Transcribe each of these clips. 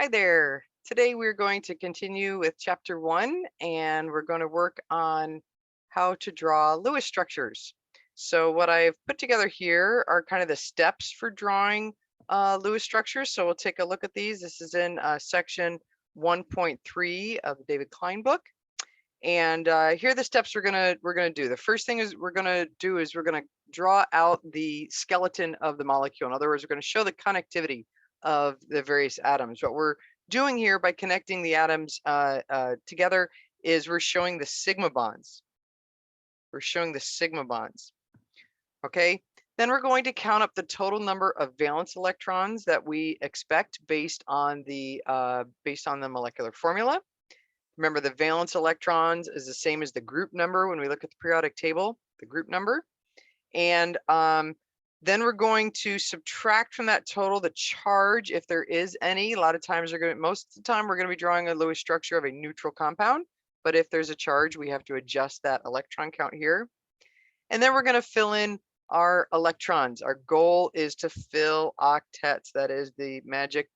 Hi there. Today we're going to continue with chapter 1 and we're going to work on how to draw Lewis structures. So what I've put together here are kind of the steps for drawing Lewis structures. So we'll take a look at these. This is in section 1.3 of the David Klein book. And here are the steps we're gonna do. The first thing is we're gonna draw out the skeleton of the molecule. In other words, we're gonna show the connectivity of the various atoms. What we're doing here by connecting the atoms together is we're showing the sigma bonds. We're showing the sigma bonds. Okay. Then we're going to count up the total number of valence electrons that we expect based on the molecular formula. Remember, the valence electrons is the same as the group number when we look at the periodic table, the group number. And then we're going to subtract from that total the charge, if there is any. A lot of times most of the time we're going to be drawing a Lewis structure of a neutral compound. But if there's a charge, we have to adjust that electron count here. And then we're going to fill in our electrons. Our goal is to fill octets. That is the magic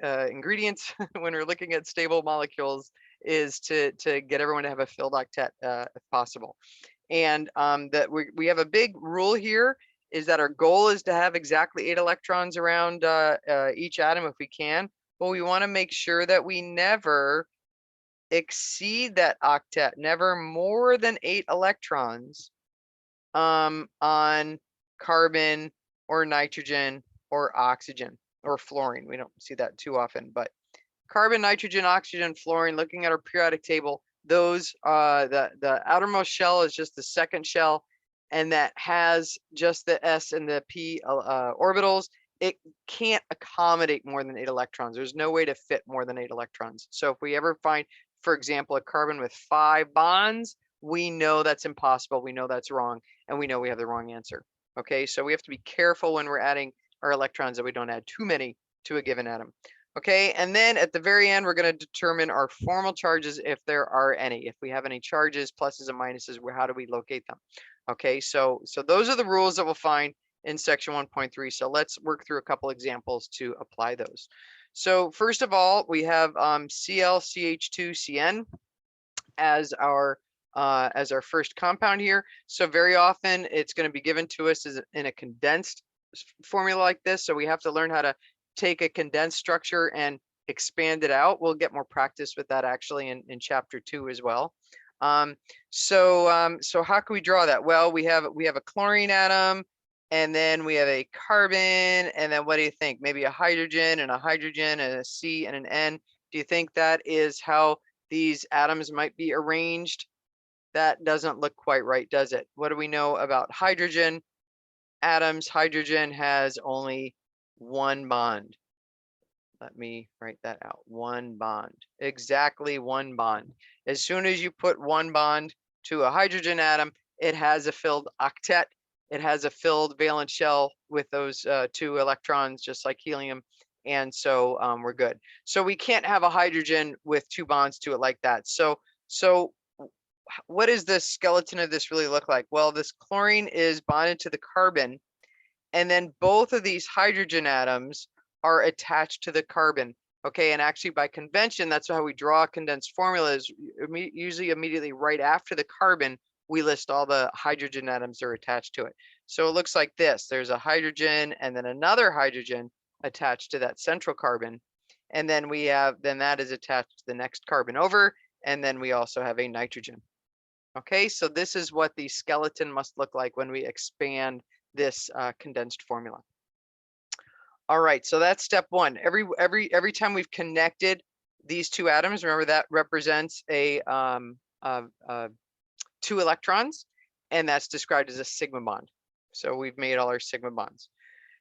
ingredients when we're looking at stable molecules is to get everyone to have a filled octet if possible. And that we have a big rule here is that our goal is to have exactly 8 electrons around each atom if we can, but we want to make sure that we never exceed that octet, never more than 8 electrons on carbon or nitrogen or oxygen or fluorine. We don't see that too often, but carbon, nitrogen, oxygen, fluorine, looking at our periodic table, those the outermost shell is just the second shell, and that has just the s and the p orbitals. It can't accommodate more than 8 electrons. There's no way to fit more than 8 electrons. So if we ever find, for example, a carbon with 5 bonds, we know that's impossible. We know that's wrong, and we know we have the wrong answer. Okay, so we have to be careful when we're adding our electrons that we don't add too many to a given atom. Okay, and then at the very end, we're going to determine our formal charges if there are any. If we have any charges, pluses and minuses, how do we locate them? Okay, so those are the rules that we'll find in section 1.3. So let's work through a couple examples to apply those. So first of all, we have ClCH2Cn as our first compound here. So very often it's going to be given to us as in a condensed formula like this. So we have to learn how to take a condensed structure and expand it out. We'll get more practice with that actually in chapter 2 as well. So how can we draw that? Well, we have a chlorine atom, and then we have a carbon, and then what do you think? Maybe a hydrogen and a C and an N. Do you think that is how these atoms might be arranged? That doesn't look quite right, does it? What do we know about hydrogen atoms? Hydrogen has only 1 bond. Let me write that out. 1 bond. Exactly 1 bond. As soon as you put 1 bond to a hydrogen atom, it has a filled octet. It has a filled valence shell with those 2 electrons, just like helium. And so we're good. So we can't have a hydrogen with 2 bonds to it like that. So what does the skeleton of this really look like? Well, this chlorine is bonded to the carbon, and then both of these hydrogen atoms are attached to the carbon. Okay, and actually by convention, that's how we draw condensed formulas. Usually immediately right after the carbon, we list all the hydrogen atoms that are attached to it. So it looks like this. There's a hydrogen and then another hydrogen attached to that central carbon. And then that is attached to the next carbon over. And then we also have a nitrogen. Okay, so this is what the skeleton must look like when we expand this condensed formula. All right, so that's step 1. Every time we've connected these 2 atoms, remember that represents a 2 electrons, and that's described as a sigma bond. So we've made all our sigma bonds.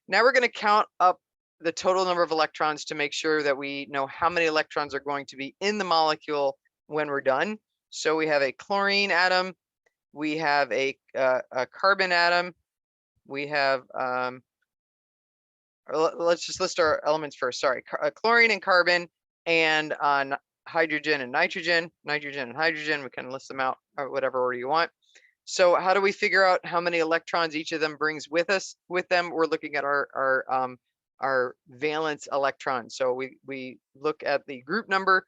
Now we're going to count up the total number of electrons to make sure that we know how many electrons are going to be in the molecule when we're done. So we have a chlorine atom, we have a carbon atom, we have let's just list our elements first. Sorry, chlorine and carbon, and hydrogen and nitrogen, and hydrogen. We can list them out or whatever order you want. So how do we figure out how many electrons each of them brings with them? We're looking at our valence electrons. So we look at the group number.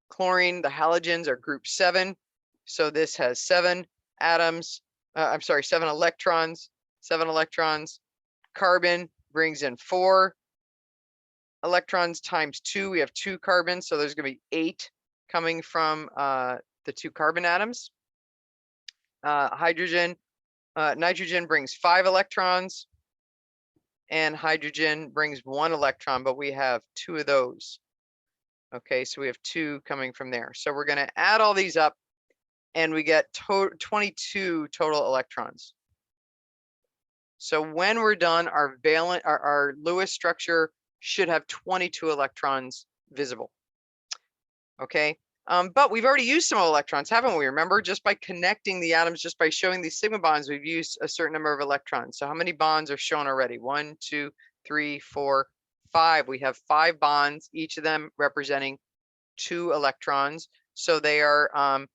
Chlorine, the halogens are group 7. So this has 7 atoms. I'm sorry, 7 electrons. 7 electrons. Carbon brings in 4 electrons times 2. We have 2 carbons, so there's going to be 8 coming from the 2 carbon atoms. Nitrogen brings 5 electrons, and hydrogen brings 1 electron, but we have 2 of those. Okay, so we have 2 coming from there. So we're going to add all these up, and we get 22 total electrons. So when we're done, our Lewis structure should have 22 electrons visible. Okay, but we've already used some electrons, haven't we? Remember, just by connecting the atoms, just by showing these sigma bonds, we've used a certain number of electrons. So how many bonds are shown already? 1, 2, 3, 4, 5. We have 5 bonds, each of them representing 2 electrons. So they are,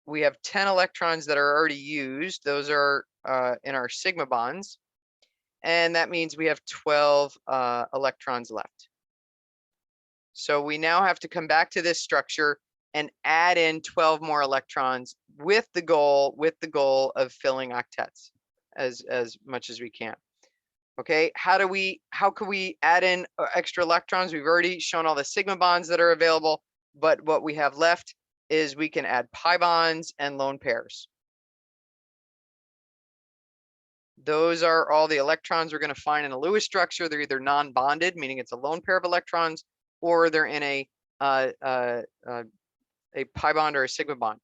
we have 10 electrons that are already used. Those are in our sigma bonds. And that means we have 12 electrons left. So we now have to come back to this structure and add in 12 more electrons with the goal of filling octets as much as we can. Okay, how can we add in extra electrons? We've already shown all the sigma bonds that are available, but what we have left is we can add pi bonds and lone pairs. Those are all the electrons we're going to find in a Lewis structure. They're either non-bonded, meaning it's a lone pair of electrons, or they're in a pi bond or a sigma bond.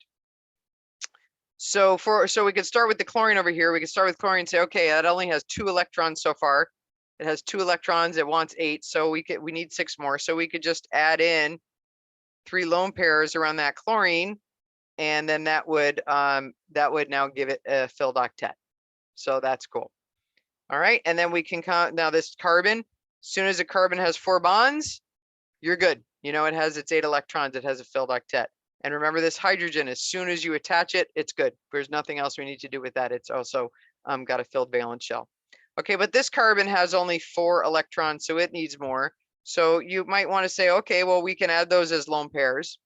So we could start with the chlorine over here. We could start with chlorine and say, okay, that only has 2 electrons so far. It has 2 electrons. It wants 8, so we need 6 more. So we could just add in 3 lone pairs around that chlorine, and then that would now give it a filled octet. So that's cool. All right, and then we can count now this carbon. As soon as a carbon has 4 bonds, you're good. You know, it has its 8 electrons. It has a filled octet. And remember this hydrogen, as soon as you attach it, it's good. There's nothing else we need to do with that. It's also got a filled valence shell. Okay, but this carbon has only 4 electrons, so it needs more. So you might want to say, okay, well, we can add those as lone pairs.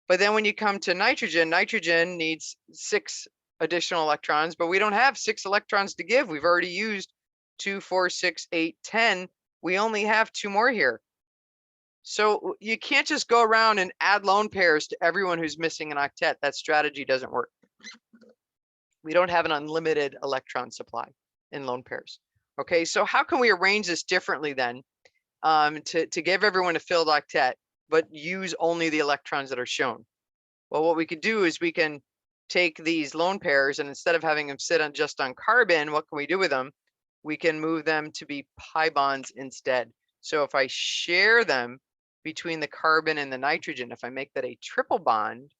But then when you come to nitrogen, nitrogen needs 6 additional electrons, but we don't have 6 electrons to give. We've already used 2, 4, 6, 8, 10. We only have 2 more here. So you can't just go around and add lone pairs to everyone who's missing an octet. That strategy doesn't work. We don't have an unlimited electron supply in lone pairs. Okay, so how can we arrange this differently then to give everyone a filled octet, but use only the electrons that are shown? Well, what we could do is we can take these lone pairs, and instead of having them sit on just on carbon, what can we do with them? We can move them to be pi bonds instead. So if I share them between the carbon and the nitrogen, if I make that a triple bond,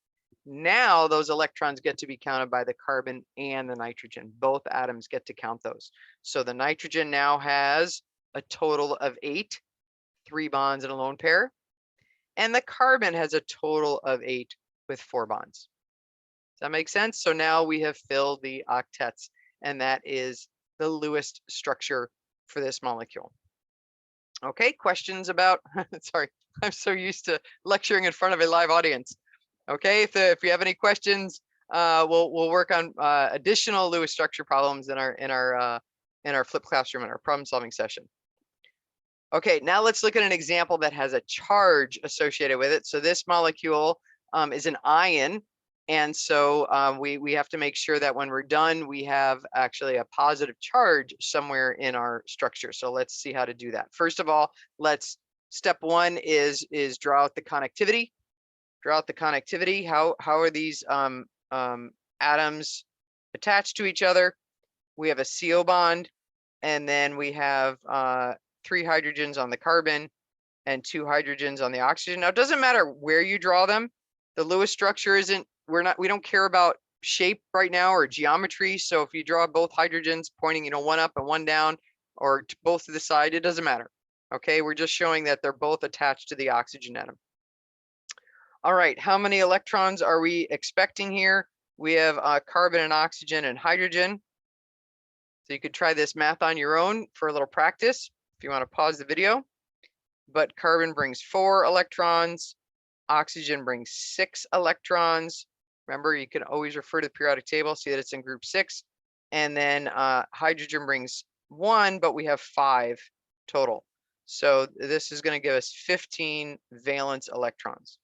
now those electrons get to be counted by the carbon and the nitrogen. Both atoms get to count those. So the nitrogen now has a total of 8, 3 bonds and a lone pair, and the carbon has a total of 8 with 4 bonds. Does that make sense? So now we have filled the octets, and that is the Lewis structure for this molecule. Okay, questions about, sorry, I'm so used to lecturing in front of a live audience. Okay, if you have any questions, we'll work on additional Lewis structure problems in our flipped classroom in our problem solving session. Okay, now let's look at an example that has a charge associated with it. So this molecule is an ion, and so we have to make sure that when we're done, we have actually a positive charge somewhere in our structure. So let's see how to do that. First of all, step 1 is draw out the connectivity. Draw out the connectivity. How are these atoms attached to each other? We have a CO bond, and then we have 3 hydrogens on the carbon and 2 hydrogens on the oxygen. Now, it doesn't matter where you draw them. The Lewis structure isn't, we don't care about shape right now or geometry. So if you draw both hydrogens pointing, one up and one down, or both to the side, it doesn't matter. Okay, we're just showing that they're both attached to the oxygen atom. All right, how many electrons are we expecting here? We have carbon and oxygen and hydrogen. So you could try this math on your own for a little practice. if you want to pause the video. But carbon brings 4 electrons. Oxygen brings 6 electrons. Remember, you can always refer to the periodic table, see that it's in group 6. And then hydrogen brings 1, but we have 5 total. So this is going to give us 15 valence electrons.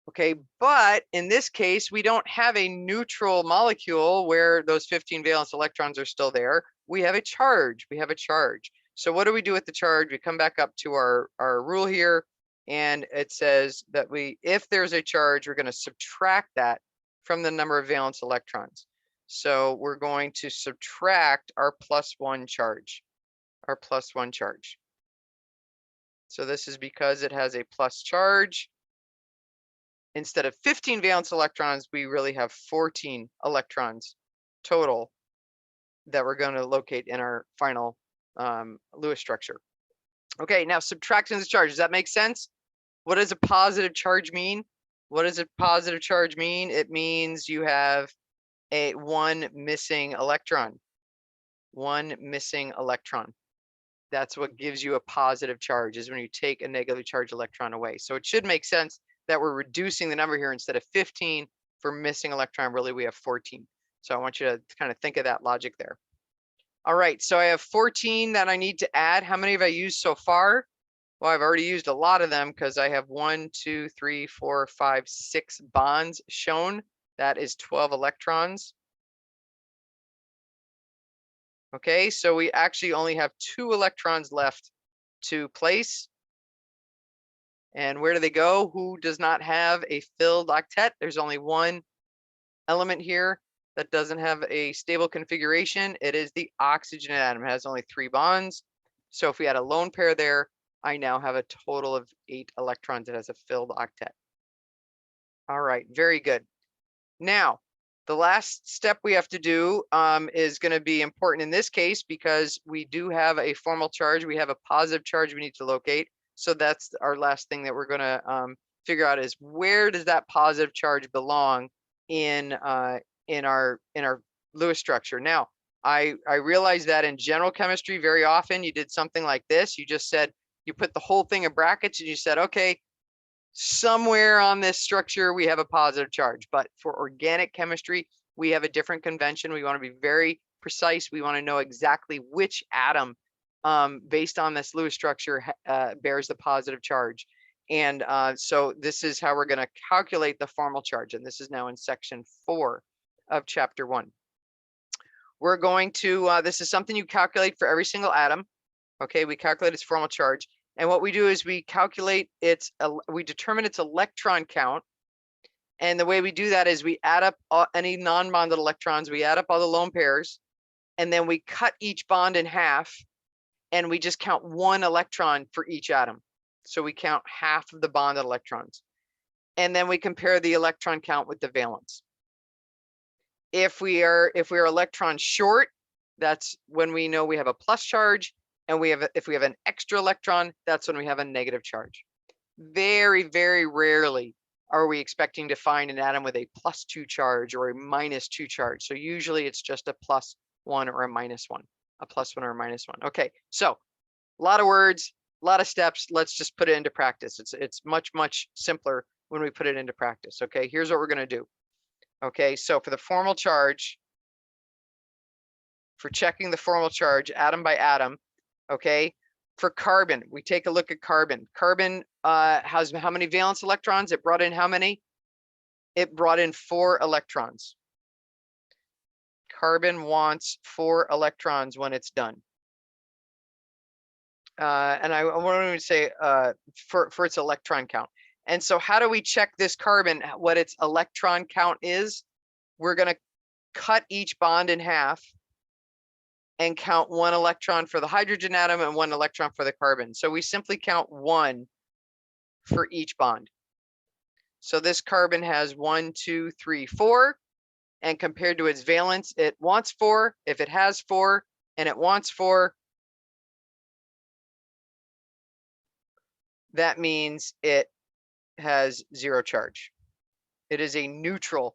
Okay, but in this case, we don't have a neutral molecule where those 15 valence electrons are still there. We have a charge. We have a charge. So what do we do with the charge? We come back up to our rule here, and it says that if there's a charge, we're going to subtract that from the number of valence electrons. So we're going to subtract our +1 charge, our +1 charge. So this is because it has a plus charge. Instead of 15 valence electrons, we really have 14 electrons total that we're going to locate in our final Lewis structure. Okay, now subtracting the charge. Does that make sense? What does a positive charge mean? What does a positive charge mean? It means you have one missing electron. One missing electron. That's what gives you a positive charge, is when you take a negatively charged electron away. So it should make sense that we're reducing the number here. Instead of 15 for missing electron, really we have 14. So I want you to kind of think of that logic there. All right, so I have 14 that I need to add. How many have I used so far? Well, I've already used a lot of them because I have 1, 2, 3, 4, 5, 6 bonds shown. That is 12 electrons. Okay, so we actually only have 2 electrons left to place. And where do they go? Who does not have a filled octet? There's only one element here that doesn't have a stable configuration. It is the oxygen atom. It has only 3 bonds. So if we had a lone pair there, I now have a total of 8 electrons. It has a filled octet. All right, very good. Now, the last step we have to do is going to be important in this case because we do have a formal charge. We have a positive charge we need to locate. So that's our last thing that we're going to figure out, is where does that positive charge belong in our Lewis structure. Now, I realize that in general chemistry, very often you did something like this. You just said, you put the whole thing in brackets and you said, okay, somewhere on this structure we have a positive charge. But for organic chemistry, we have a different convention. We want to be very precise. We want to know exactly which atom based on this Lewis structure bears the positive charge. And so this is how we're going to calculate the formal charge. And this is now in section 4 of chapter 1. We're going to, this is something you calculate for every single atom. Okay, we calculate its formal charge. And what we do is we calculate we determine its electron count. And the way we do that is we add up any non-bonded electrons, we add up all the lone pairs, and then we cut each bond in half, and we just count 1 electron for each atom. So we count half of the bonded electrons. And then we compare the electron count with the valence. If we are electron short, that's when we know we have a plus charge. And if we have an extra electron, that's when we have a negative charge. Very, very rarely are we expecting to find an atom with a +2 charge or a -2 charge. So usually it's just a +1 or a -1, a +1 or a -1. Okay, so a lot of words, a lot of steps. Let's just put it into practice. It's much, much simpler when we put it into practice. Okay, here's what we're going to do. Okay, so for the formal charge, for checking the formal charge atom by atom, okay, for carbon, we take a look at carbon. Carbon has how many valence electrons? It brought in how many? It brought in 4 electrons. Carbon wants 4 electrons when it's done. And I want to say for its electron count. And so how do we check this carbon, what its electron count is? We're going to cut each bond in half and count 1 electron for the hydrogen atom and 1 electron for the carbon. So we simply count 1 for each bond. So this carbon has 1, 2, 3, 4, and compared to its valence, it wants 4. If it has 4 and it wants 4, that means it has 0 charge. It is a neutral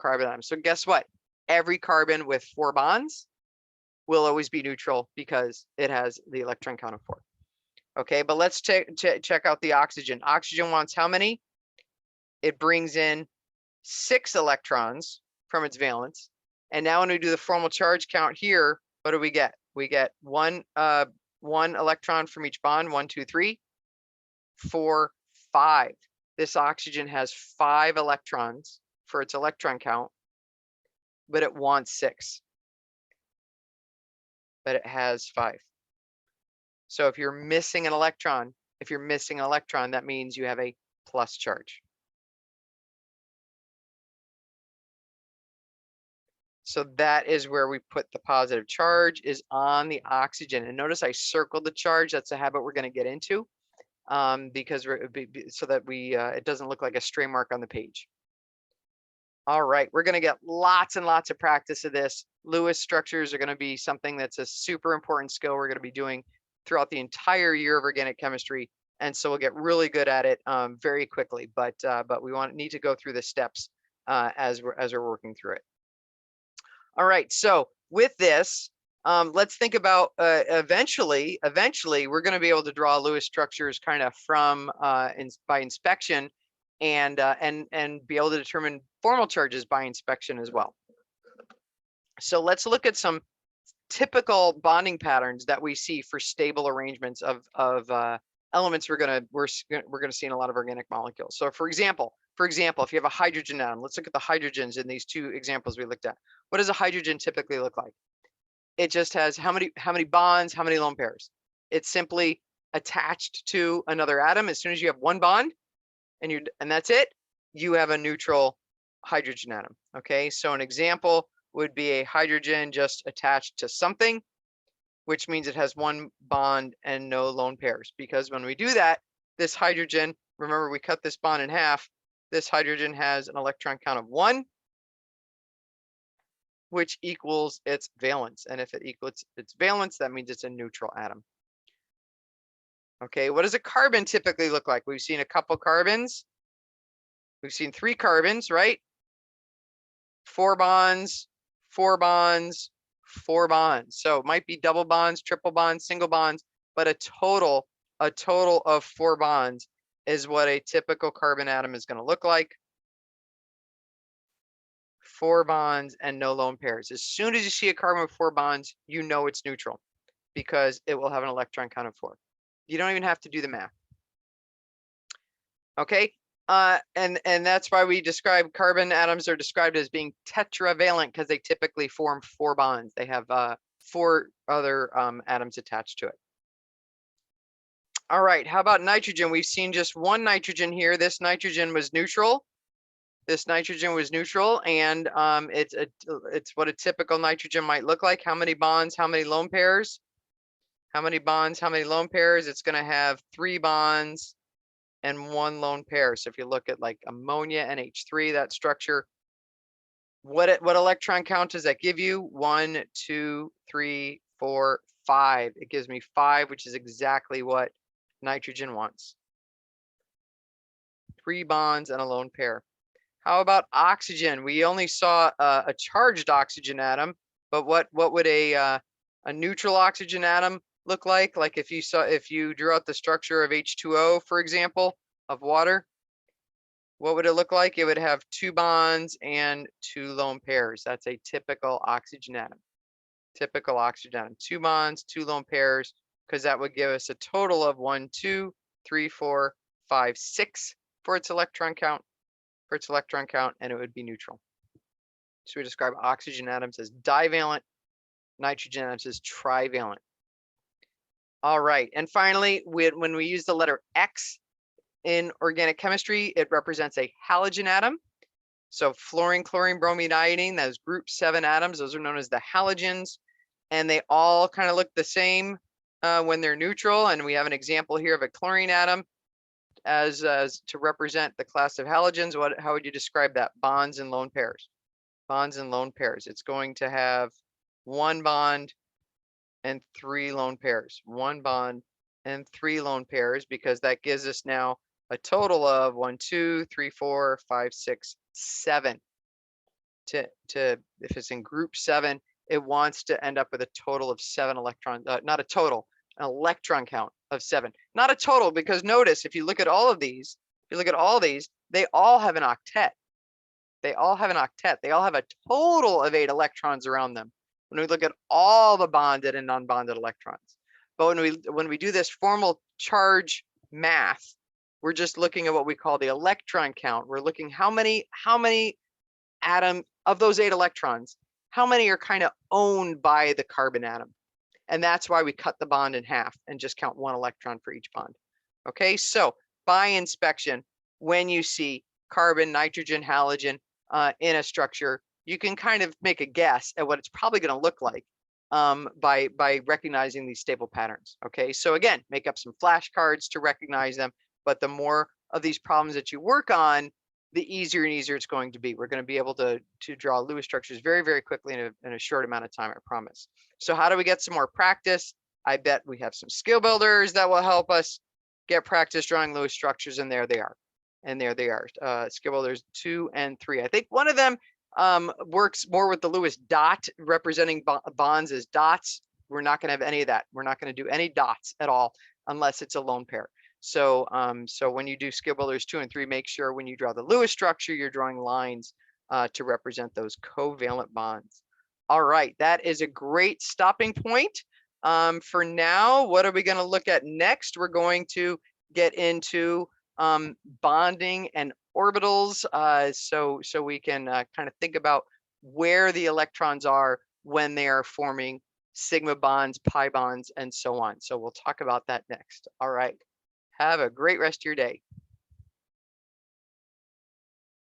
carbon atom. So guess what? Every carbon with 4 bonds will always be neutral because it has the electron count of 4. Okay, but let's check out the oxygen. Oxygen wants how many? It brings in 6 electrons from its valence. And now when we do the formal charge count here, what do we get? We get one electron from each bond, 1, 2, 3, 4, 5. This oxygen has 5 electrons for its electron count, but it wants 6. But it has 5. So if you're missing an electron, that means you have a plus charge. So that is where we put the positive charge, is on the oxygen. And notice I circled the charge. That's a habit we're going to get into, because so that it doesn't look like a stray mark on the page. All right, we're going to get lots and lots of practice of this. Lewis structures are going to be something that's a super important skill we're going to be doing throughout the entire year of organic chemistry. And so we'll get really good at it very quickly. But we need to go through the steps as we're working through it. All right, so with this, let's think about eventually we're going to be able to draw Lewis structures kind of from by inspection, and be able to determine formal charges by inspection as well. So let's look at some typical bonding patterns that we see for stable arrangements of elements we're gonna see in a lot of organic molecules. So for example, if you have a hydrogen atom, let's look at the hydrogens in these 2 examples we looked at. What does a hydrogen typically look like? It just has how many bonds, how many lone pairs. It's simply attached to another atom. As soon as you have one bond and that's it, you have a neutral hydrogen atom. Okay, so an example would be a hydrogen just attached to something, which means it has one bond and no lone pairs. Because when we do that, this hydrogen, remember we cut this bond in half, this hydrogen has an electron count of 1, which equals its valence. And if it equals its valence, that means it's a neutral atom. Okay, what does a carbon typically look like? We've seen a couple carbons. We've seen 3 carbons, right? 4 bonds, 4 bonds, 4 bonds. So it might be double bonds, triple bonds, single bonds, but a total of 4 bonds is what a typical carbon atom is going to look like. 4 bonds and no lone pairs. As soon as you see a carbon with 4 bonds, you know it's neutral because it will have an electron count of 4. You don't even have to do the math. Okay, and that's why we describe carbon atoms are described as being tetravalent, because they typically form 4 bonds. They have 4 other atoms attached to it. All right, how about nitrogen? We've seen just one nitrogen here. This nitrogen was neutral. And it's what a typical nitrogen might look like. How many bonds, how many lone pairs? How many bonds, how many lone pairs? It's going to have 3 bonds and 1 lone pair. So if you look at like ammonia, NH3, that structure, what electron count does that give you? 1, 2, 3, 4, 5. It gives me 5, which is exactly what nitrogen wants. 3 bonds and a lone pair. How about oxygen? We only saw a charged oxygen atom, but what would a neutral oxygen atom look like? Like if you drew out the structure of H2O, for example, of water, what would it look like? It would have 2 bonds and 2 lone pairs. That's a typical oxygen atom. 2 bonds, 2 lone pairs, because that would give us a total of 1, 2, 3, 4, 5, 6 for its electron count. And it would be neutral. So we describe oxygen atoms as divalent, nitrogen atoms as trivalent. All right, and finally, when we use the letter X in organic chemistry, it represents a halogen atom. So fluorine, chlorine, bromine, iodine, those group 7 atoms, those are known as the halogens, and they all kind of look the same when they're neutral. And we have an example here of a chlorine atom as to represent the class of halogens. How would you describe that? Bonds and lone pairs. It's going to have 1 bond and 3 lone pairs. 1 bond and 3 lone pairs, because that gives us now a total of 1, 2, 3, 4, 5, 6, 7. If it's in group 7, it wants to end up with a total of 7 electrons, not a total, an electron count of 7. Not a total, because notice, if you look at all of these, they all have an octet. They all have an octet. They all have a total of 8 electrons around them when we look at all the bonded and non-bonded electrons. But when we do this formal charge math, we're just looking at what we call the electron count. We're looking how many atom of those 8 electrons, how many are kind of owned by the carbon atom. And that's why we cut the bond in half and just count 1 electron for each bond. Okay, so by inspection, when you see carbon, nitrogen, halogen in a structure, you can kind of make a guess at what it's probably going to look like by recognizing these stable patterns. Okay, so again, make up some flashcards to recognize them, but the more of these problems that you work on, the easier and easier it's going to be. We're going to be able to draw Lewis structures very, very quickly in a short amount of time, I promise. So how do we get some more practice? I bet we have some skill builders that will help us get practice drawing Lewis structures, and there they are. And there they are, skill builders 2 and 3. I think one of them works more with the Lewis dot, representing bonds as dots. We're not going to have any of that. We're not going to do any dots at all unless it's a lone pair. So so when you do skill builders 2 and 3, make sure when you draw the Lewis structure, you're drawing lines to represent those covalent bonds. All right, that is a great stopping point. For now, what are we going to look at next? We're going to get into bonding and orbitals, so we can kind of think about where the electrons are when they are forming sigma bonds, pi bonds, and so on. So we'll talk about that next. All right. Have a great rest of your day.